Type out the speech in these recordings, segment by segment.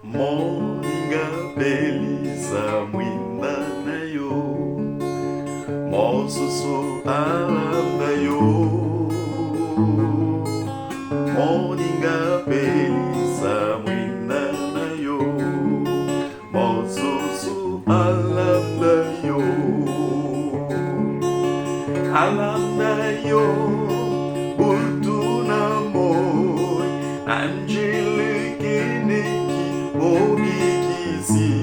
MONINGA PELISA MUINDA na yo mosusu alanda yo MONINGA PELISA MUINDA na yo mosusu alanda yo Bultuna moy Angeliki obikisi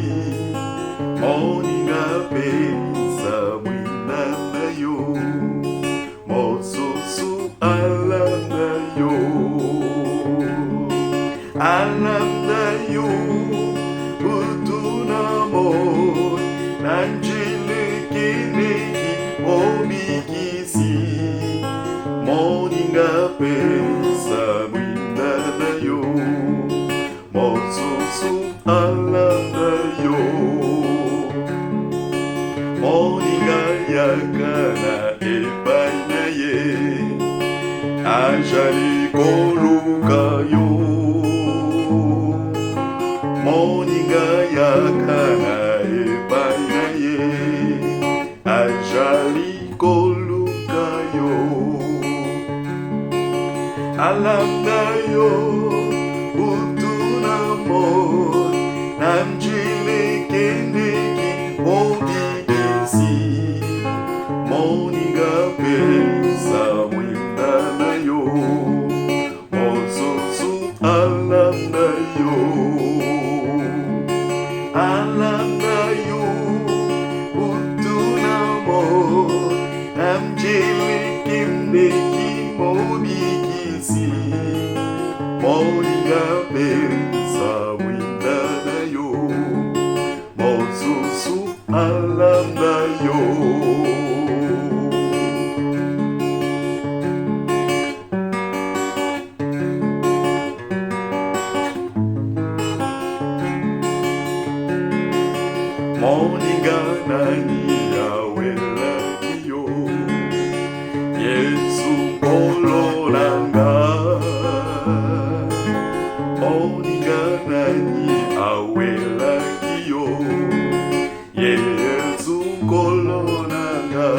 MONINGA PELISA MUINDA na yo mosusu alanda yo Bultuna moy Angeliki obikisi MONINGA PELISA MUINDA na yo mosusu alanda yo MONINGA yakana epai na ye ajali koluka yo MONINGA yakana epai na ye ajali koluka yo alanda yo utuna moy namjilekendeki obikisi MONINGA PELISA MUINDA na yo mosusu alanda yo utuna moy namjilekendeki obikisi MONINGA PELISA MUINDA na yo mosusu alanda yo MONINGA nani awelaki yo Yesu kololanga MONINGA nani awelaki yo Yesu kololanga